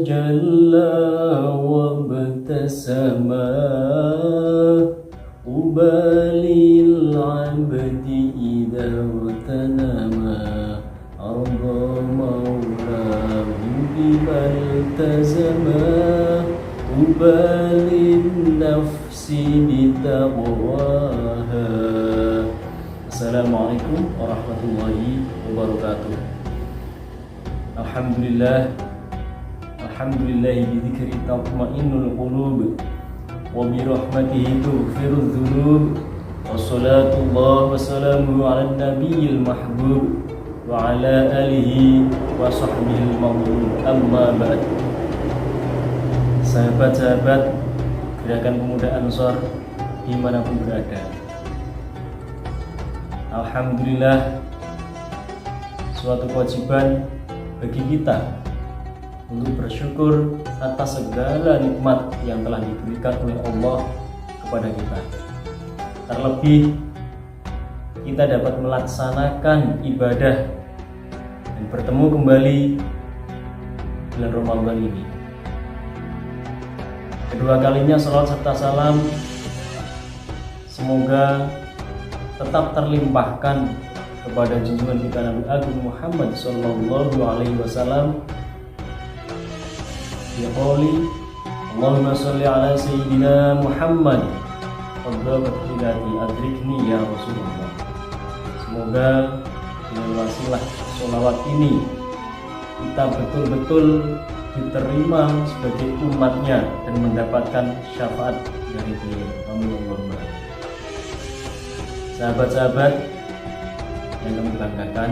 تجلى وابتسما أبالي العبد إذا اغتنما أرضى مولاه بما التزما أبالي النفس بتقواها. Assalamualaikum warahmatullahi wabarakatuh. Alhamdulillahi bidzikri tatma'innul qulub wa bi rahmatihi tughfirudz dzunub. Wassalatu wassalamu ala nabiyil mahbub wa ala alihi wa sahbihi al-mawlud. Amma ba'd. Sahabat-sahabat Gerakan Pemuda Ansor dimanapun berada, alhamdulillah, suatu kewajiban bagi kita untuk bersyukur atas segala nikmat yang telah diberikan oleh Allah kepada kita. Terlebih kita dapat melaksanakan ibadah dan bertemu kembali bulan Ramadan ini. Kedua kalinya salawat serta salam semoga tetap terlimpahkan kepada junjungan kita Nabi Agung Muhammad sallallahu alaihi wasallam. Ya qouli Allahumma sholli ala sayyidina Muhammad fadhabat hilati adrikni ya Rasulullah. Semoga dengan wasilah sholawat ini kita betul-betul diterima sebagai umatnya dan mendapatkan syafaat dari beliau. Amin Allahumma. Sahabat-sahabat yang kami banggakan,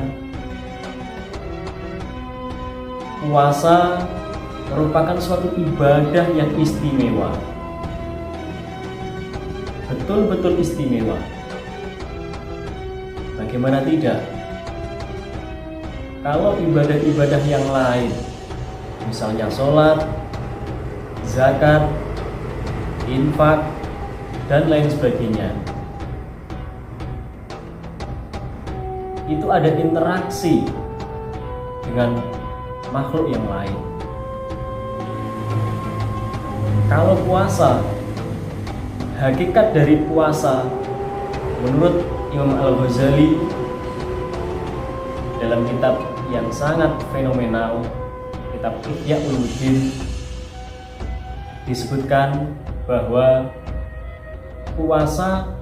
puasa merupakan suatu ibadah yang istimewa, betul-betul istimewa. Bagaimana tidak? Kalau ibadah-ibadah yang lain, misalnya sholat, zakat, infak, dan lain sebagainya, itu ada interaksi dengan makhluk yang lain. Kalau puasa, hakikat dari puasa menurut Imam Al-Ghazali dalam kitab yang sangat fenomenal, kitab Ihya Ulumuddin, disebutkan bahwa puasa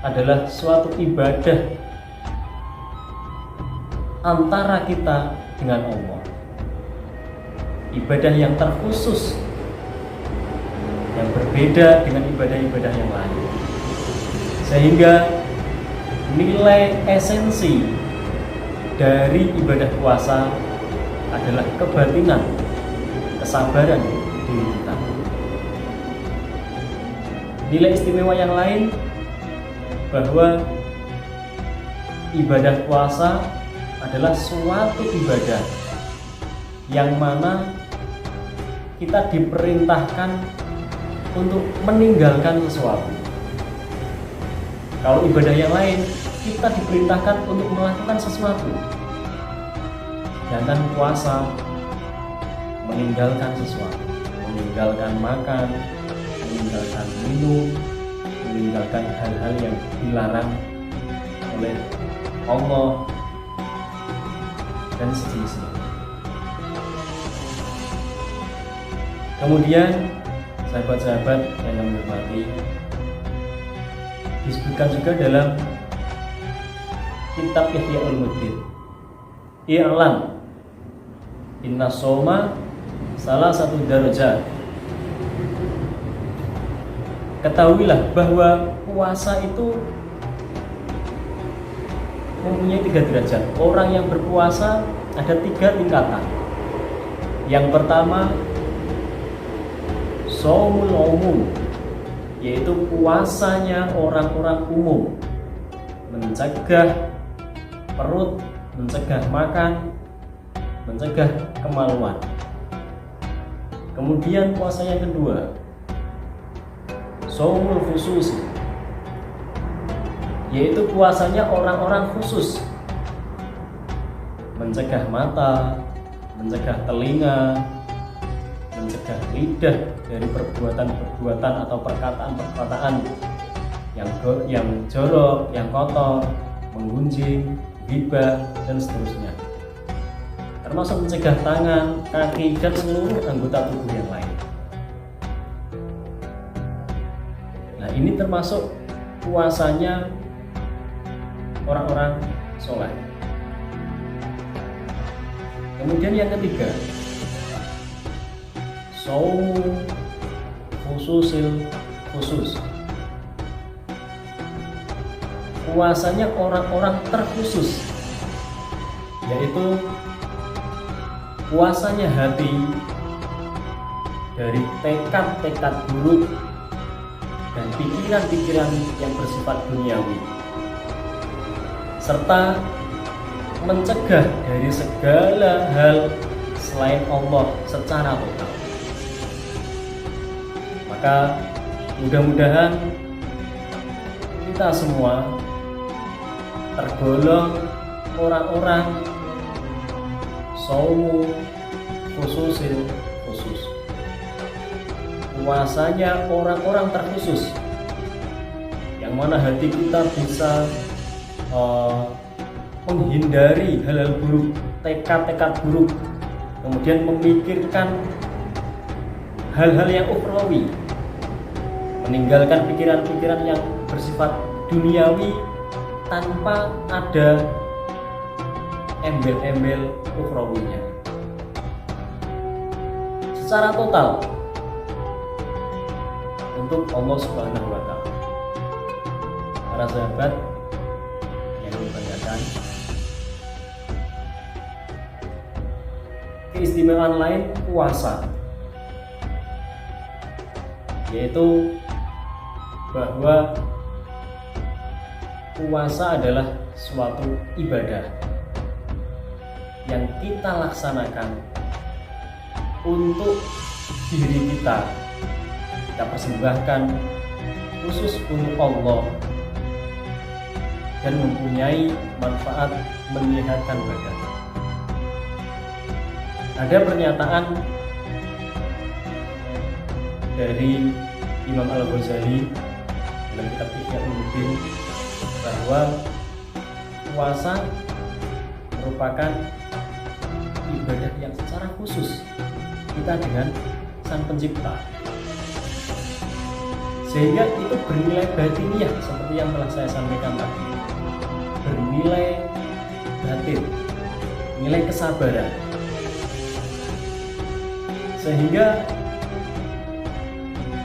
adalah suatu ibadah antara kita dengan Allah, ibadah yang terkhusus, yang berbeda dengan ibadah-ibadah yang lain, sehingga nilai esensi dari ibadah puasa adalah kebatinan, kesabaran diri kita. Nilai istimewa yang lain bahwa ibadah puasa adalah suatu ibadah yang mana kita diperintahkan untuk meninggalkan sesuatu. Kalau ibadah yang lain, kita diperintahkan untuk melakukan sesuatu. Sedangkan puasa meninggalkan sesuatu, meninggalkan makan, meninggalkan minum, meninggalkan hal-hal yang dilarang oleh Allah dan sejenisnya. Kemudian sahabat-sahabat yang kami hormati, disebutkan juga dalam kitab Ihya Ulumuddin, i'lam inna shoma salah satu darajat. Ketahuilah bahwa puasa itu mempunyai 3 derajat. Orang yang berpuasa ada 3 tingkatan. Yang pertama, shaumul umum, yaitu puasanya orang-orang umum, mencegah perut, mencegah makan, mencegah kemaluan. Kemudian puasa yang kedua, shaumul khusus, yaitu puasanya orang-orang khusus, mencegah mata, mencegah telinga, mencegah lidah dari perbuatan-perbuatan atau perkataan-perkataan yang jorok, yang kotor, menggunjing, ghibah, dan seterusnya. Termasuk mencegah tangan, kaki, dan seluruh anggota tubuh yang lain. Nah, ini termasuk puasanya orang-orang soleh. Kemudian yang ketiga, shaumu khususil khusus, puasanya orang-orang terkhusus, yaitu puasanya hati dari tekad-tekad buruk dan pikiran-pikiran yang bersifat duniawi, serta mencegah dari segala hal selain Allah secara total. Maka mudah-mudahan kita semua tergolong orang-orang shaumu khususil khusus, puasanya orang-orang terkhusus, yang mana hati kita bisa menghindari hal-hal buruk, tekad-tekad buruk, kemudian memikirkan hal-hal yang ukhrawi, meninggalkan pikiran-pikiran yang bersifat duniawi tanpa ada embel-embel ukhrawinya. Secara total untuk Allah Subhanahu wa Ta'ala. Para sahabat yang dimuliakan, keistimewaan lain puasa, yaitu bahwa puasa adalah suatu ibadah yang kita laksanakan untuk diri kita persembahkan khusus untuk Allah dan mempunyai manfaat menyehatkan badan. Ada pernyataan dari Imam Al-Ghazali dalam kitab Ihya Ulumuddin bahwa puasa merupakan ibadah yang secara khusus kita dengan Sang Pencipta, sehingga itu bernilai batiniah seperti yang telah saya sampaikan tadi, bernilai batin, nilai kesabaran, sehingga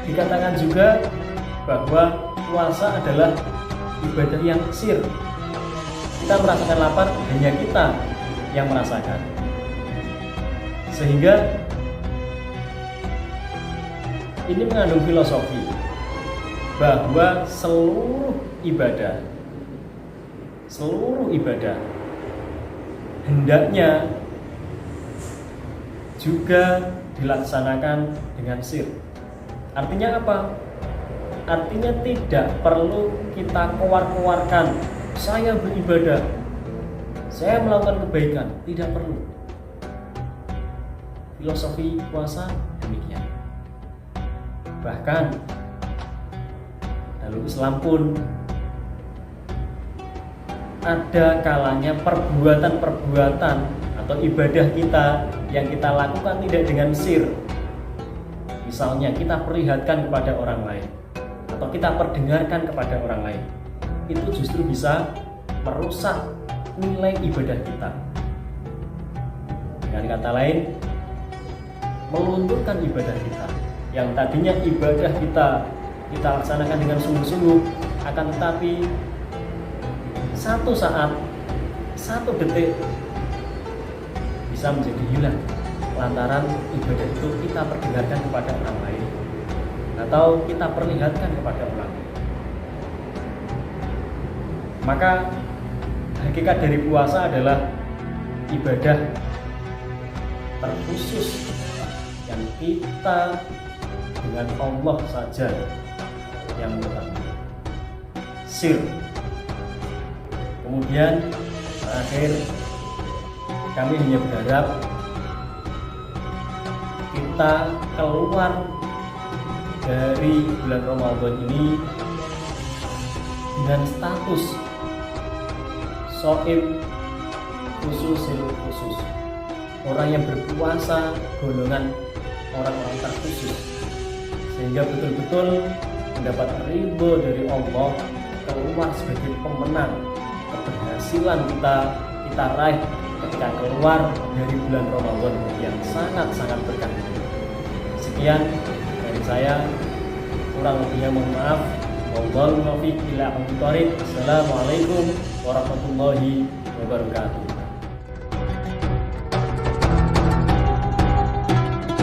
dikatakan juga bahwa puasa adalah ibadah yang sir. Kita merasakan lapar, hanya kita yang merasakan. Sehingga ini mengandung filosofi bahwa seluruh ibadah hendaknya juga dilaksanakan dengan sir. Artinya apa? Artinya tidak perlu kita keluar-keluarkan, saya beribadah, saya melakukan kebaikan, tidak perlu. Filosofi puasa demikian. Bahkan dalam Islam pun ada kalanya perbuatan-perbuatan atau ibadah kita yang kita lakukan tidak dengan sir. Misalnya kita perlihatkan kepada orang lain atau kita perdengarkan kepada orang lain, itu justru bisa merusak nilai ibadah kita. Dengan kata lain, melunturkan ibadah kita. Yang tadinya ibadah kita laksanakan dengan sungguh-sungguh, akan tetapi satu saat, satu detik bisa menjadi hilang lantaran ibadah itu kita perdengarkan kepada orang lain atau kita perlihatkan kepada orang lain. Maka hakikat dari puasa adalah ibadah terkhusus yang kita dengan Allah saja yang mengetahui, sir. Kemudian terakhir, kami hanya berharap kita keluar dari bulan Ramadan ini dengan status shaim khusus, orang yang berpuasa golongan orang-orang terkhusus, sehingga betul-betul mendapat ridho dari Allah, keluar sebagai pemenang. Keberhasilan kita raih ketika keluar dari bulan Ramadan yang sangat-sangat berkah. Sekian dari saya, kurang lebihnya mohon maaf. Wabillahi taufiq. Assalamualaikum warahmatullahi wabarakatuh.